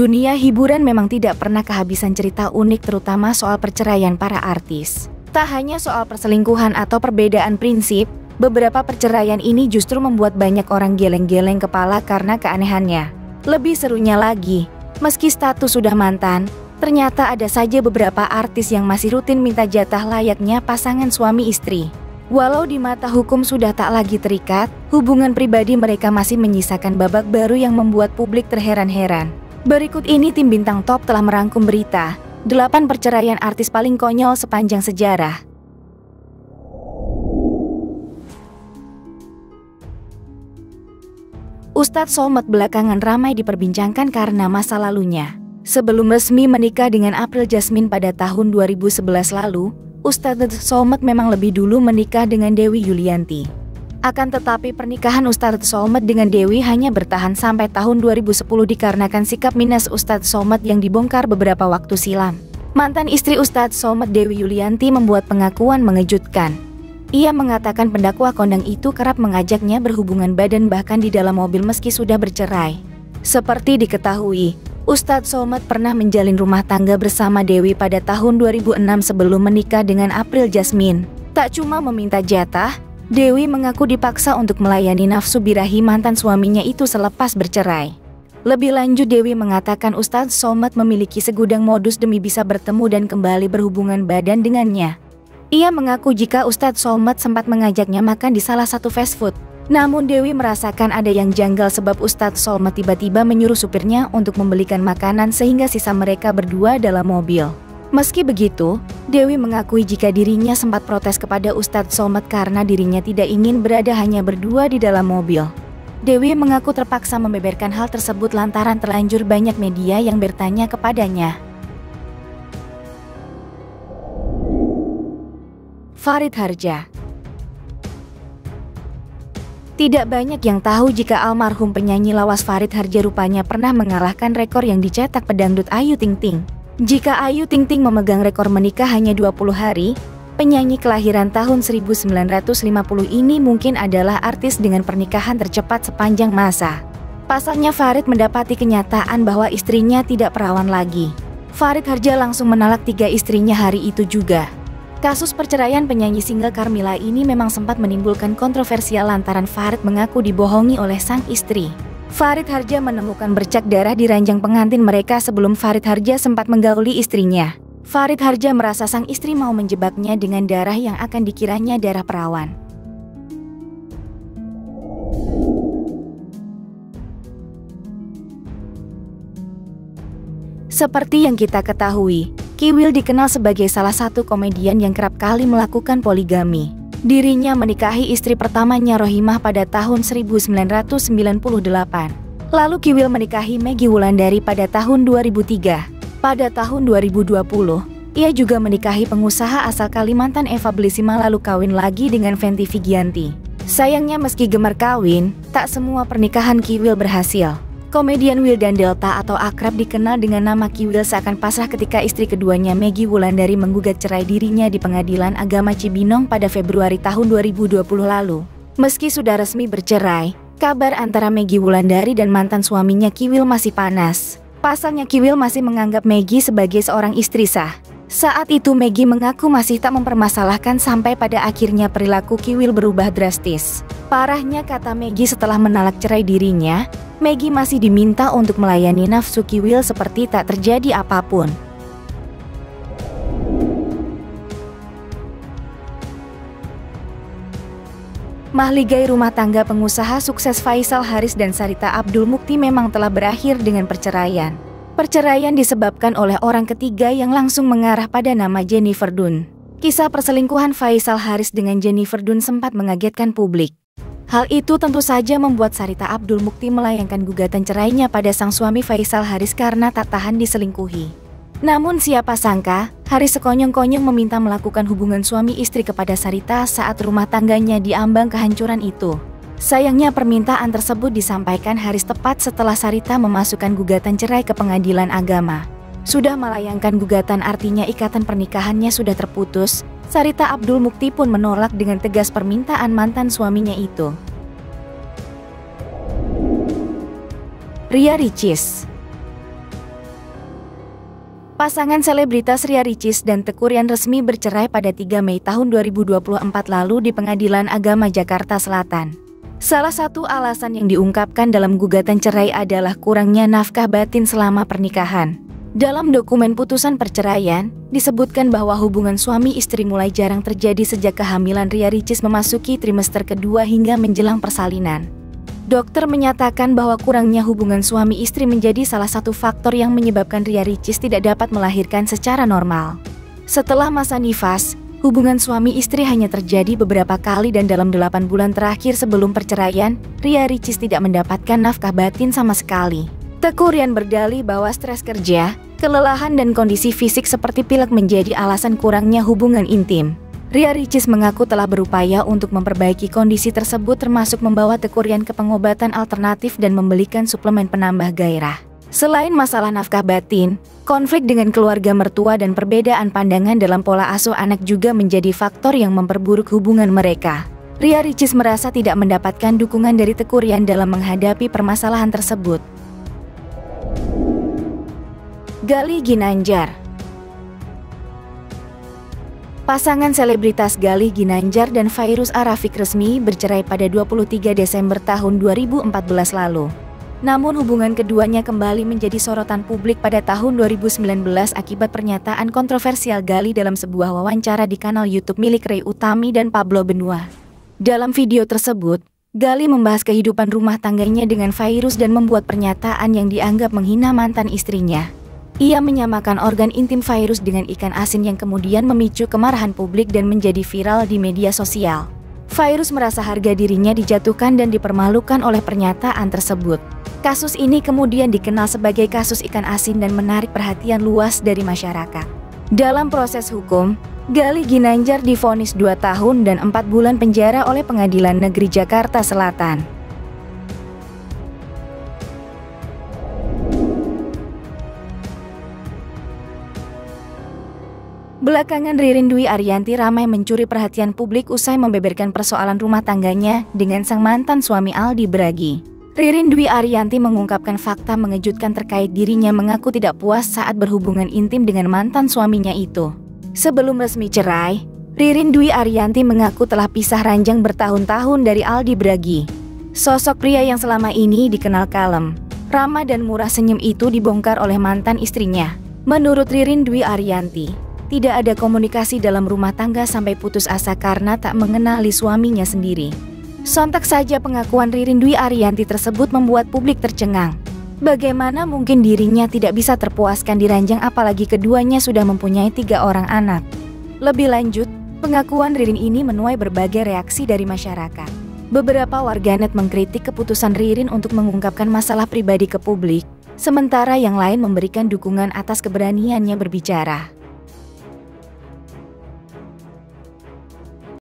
Dunia hiburan memang tidak pernah kehabisan cerita unik terutama soal perceraian para artis. Tak hanya soal perselingkuhan atau perbedaan prinsip, beberapa perceraian ini justru membuat banyak orang geleng-geleng kepala karena keanehannya. Lebih serunya lagi, meski status sudah mantan, ternyata ada saja beberapa artis yang masih rutin minta jatah layaknya pasangan suami istri. Walau di mata hukum sudah tak lagi terikat, hubungan pribadi mereka masih menyisakan babak baru yang membuat publik terheran-heran. Berikut ini tim Bintang Top telah merangkum berita 8 perceraian artis paling konyol sepanjang sejarah. Ustadz Somad belakangan ramai diperbincangkan karena masa lalunya. Sebelum resmi menikah dengan April Jasmine pada tahun 2011 lalu, Ustadz Somad memang lebih dulu menikah dengan Dewi Yulianti. Akan tetapi pernikahan Ustadz Somad dengan Dewi hanya bertahan sampai tahun 2010 dikarenakan sikap minus Ustadz Somad yang dibongkar beberapa waktu silam. Mantan istri Ustadz Somad, Dewi Yulianti, membuat pengakuan mengejutkan. Ia mengatakan pendakwa kondang itu kerap mengajaknya berhubungan badan bahkan di dalam mobil meski sudah bercerai. Seperti diketahui, Ustadz Somad pernah menjalin rumah tangga bersama Dewi pada tahun 2006 sebelum menikah dengan April Jasmine. Tak cuma meminta jatah, Dewi mengaku dipaksa untuk melayani nafsu birahi mantan suaminya itu selepas bercerai. Lebih lanjut, Dewi mengatakan Ustadz Somad memiliki segudang modus demi bisa bertemu dan kembali berhubungan badan dengannya. Ia mengaku jika Ustadz Somad sempat mengajaknya makan di salah satu fast food. Namun Dewi merasakan ada yang janggal sebab Ustadz Somad tiba-tiba menyuruh supirnya untuk membelikan makanan sehingga sisa mereka berdua dalam mobil. Meski begitu, Dewi mengakui jika dirinya sempat protes kepada Ustadz Somad karena dirinya tidak ingin berada hanya berdua di dalam mobil. Dewi mengaku terpaksa membeberkan hal tersebut lantaran terlanjur banyak media yang bertanya kepadanya. Farid Harja. Tidak banyak yang tahu jika almarhum penyanyi lawas Farid Harja rupanya pernah mengalahkan rekor yang dicetak pedangdut Ayu Ting Ting. Jika Ayu Ting Ting memegang rekor menikah hanya 20 hari, penyanyi kelahiran tahun 1950 ini mungkin adalah artis dengan pernikahan tercepat sepanjang masa. Pasalnya Farid mendapati kenyataan bahwa istrinya tidak perawan lagi. Farid Harja langsung menalak 3 istrinya hari itu juga. Kasus perceraian penyanyi single Carmilla ini memang sempat menimbulkan kontroversial lantaran Farid mengaku dibohongi oleh sang istri. Farid Harja menemukan bercak darah di ranjang pengantin mereka sebelum Farid Harja sempat menggauli istrinya. Farid Harja merasa sang istri mau menjebaknya dengan darah yang akan dikiranya darah perawan. Seperti yang kita ketahui, Kiwil dikenal sebagai salah satu komedian yang kerap kali melakukan poligami. Dirinya menikahi istri pertamanya Rohimah pada tahun 1998. Lalu Kiwil menikahi Maggie Wulandari pada tahun 2003. Pada tahun 2020, ia juga menikahi pengusaha asal Kalimantan Eva Blisima lalu kawin lagi dengan Fenty Vigianti. Sayangnya meski gemar kawin, tak semua pernikahan Kiwil berhasil. Komedian Wildan Delta atau akrab dikenal dengan nama Kiwil seakan pasrah ketika istri keduanya Maggie Wulandari menggugat cerai dirinya di Pengadilan Agama Cibinong pada Februari tahun 2020 lalu. Meski sudah resmi bercerai, kabar antara Maggie Wulandari dan mantan suaminya Kiwil masih panas. Pasalnya Kiwil masih menganggap Maggie sebagai seorang istri sah. Saat itu Maggie mengaku masih tak mempermasalahkan sampai pada akhirnya perilaku Kiwil berubah drastis. Parahnya, kata Maggie, setelah menalak cerai dirinya, Maggie masih diminta untuk melayani nafsu Kiwil seperti tak terjadi apapun. Mahligai rumah tangga pengusaha sukses Faisal Haris dan Sarita Abdul Mukti memang telah berakhir dengan perceraian. Perceraian disebabkan oleh orang ketiga yang langsung mengarah pada nama Jennifer Dunn. Kisah perselingkuhan Faisal Haris dengan Jennifer Dunn sempat mengagetkan publik. Hal itu tentu saja membuat Sarita Abdul Mukti melayangkan gugatan cerainya pada sang suami Faisal Haris karena tak tahan diselingkuhi. Namun siapa sangka, Haris sekonyong-konyong meminta melakukan hubungan suami istri kepada Sarita saat rumah tangganya diambang kehancuran itu. Sayangnya permintaan tersebut disampaikan Haris tepat setelah Sarita memasukkan gugatan cerai ke Pengadilan Agama. Sudah melayangkan gugatan artinya ikatan pernikahannya sudah terputus, Sarita Abdul Mukti pun menolak dengan tegas permintaan mantan suaminya itu. Ria Ricis. Pasangan selebritas Ria Ricis dan Teuku Ryan resmi bercerai pada 3 Mei tahun 2024 lalu di Pengadilan Agama Jakarta Selatan. Salah satu alasan yang diungkapkan dalam gugatan cerai adalah kurangnya nafkah batin selama pernikahan. Dalam dokumen putusan perceraian, disebutkan bahwa hubungan suami istri mulai jarang terjadi sejak kehamilan Ria Ricis memasuki trimester kedua hingga menjelang persalinan. Dokter menyatakan bahwa kurangnya hubungan suami istri menjadi salah satu faktor yang menyebabkan Ria Ricis tidak dapat melahirkan secara normal. Setelah masa nifas, hubungan suami istri hanya terjadi beberapa kali dan dalam 8 bulan terakhir sebelum perceraian, Ria Ricis tidak mendapatkan nafkah batin sama sekali. Teuku Ryan berdalih bahwa stres kerja, kelelahan dan kondisi fisik seperti pilek menjadi alasan kurangnya hubungan intim. Ria Ricis mengaku telah berupaya untuk memperbaiki kondisi tersebut termasuk membawa Teuku Ryan ke pengobatan alternatif dan membelikan suplemen penambah gairah. Selain masalah nafkah batin, konflik dengan keluarga mertua dan perbedaan pandangan dalam pola asuh anak juga menjadi faktor yang memperburuk hubungan mereka. Ria Ricis merasa tidak mendapatkan dukungan dari Teuku Ryan dalam menghadapi permasalahan tersebut. Galih Ginanjar. Pasangan selebritas Galih Ginanjar dan Fairuz Arafiq resmi bercerai pada 23 Desember tahun 2014 lalu. Namun hubungan keduanya kembali menjadi sorotan publik pada tahun 2019 akibat pernyataan kontroversial Galih dalam sebuah wawancara di kanal YouTube milik Ray Utami dan Pablo Benua. Dalam video tersebut, Galih membahas kehidupan rumah tangganya dengan Fairuz dan membuat pernyataan yang dianggap menghina mantan istrinya. Ia menyamakan organ intim Fairuz dengan ikan asin yang kemudian memicu kemarahan publik dan menjadi viral di media sosial. Fairuz merasa harga dirinya dijatuhkan dan dipermalukan oleh pernyataan tersebut. Kasus ini kemudian dikenal sebagai kasus ikan asin dan menarik perhatian luas dari masyarakat. Dalam proses hukum, Galih Ginanjar divonis 2 tahun dan 4 bulan penjara oleh Pengadilan Negeri Jakarta Selatan. Belakangan Ririn Dwi Ariyanti ramai mencuri perhatian publik usai membeberkan persoalan rumah tangganya dengan sang mantan suami Aldi Bragi. Ririn Dwi Ariyanti mengungkapkan fakta mengejutkan terkait dirinya mengaku tidak puas saat berhubungan intim dengan mantan suaminya itu. Sebelum resmi cerai, Ririn Dwi Ariyanti mengaku telah pisah ranjang bertahun-tahun dari Aldi Bragi. Sosok pria yang selama ini dikenal kalem, ramah dan murah senyum itu dibongkar oleh mantan istrinya. Menurut Ririn Dwi Ariyanti, tidak ada komunikasi dalam rumah tangga sampai putus asa karena tak mengenali suaminya sendiri. Sontak saja pengakuan Ririn Dwi Ariyanti tersebut membuat publik tercengang. Bagaimana mungkin dirinya tidak bisa terpuaskan di ranjang apalagi keduanya sudah mempunyai 3 orang anak. Lebih lanjut, pengakuan Ririn ini menuai berbagai reaksi dari masyarakat. Beberapa warganet mengkritik keputusan Ririn untuk mengungkapkan masalah pribadi ke publik, sementara yang lain memberikan dukungan atas keberaniannya berbicara.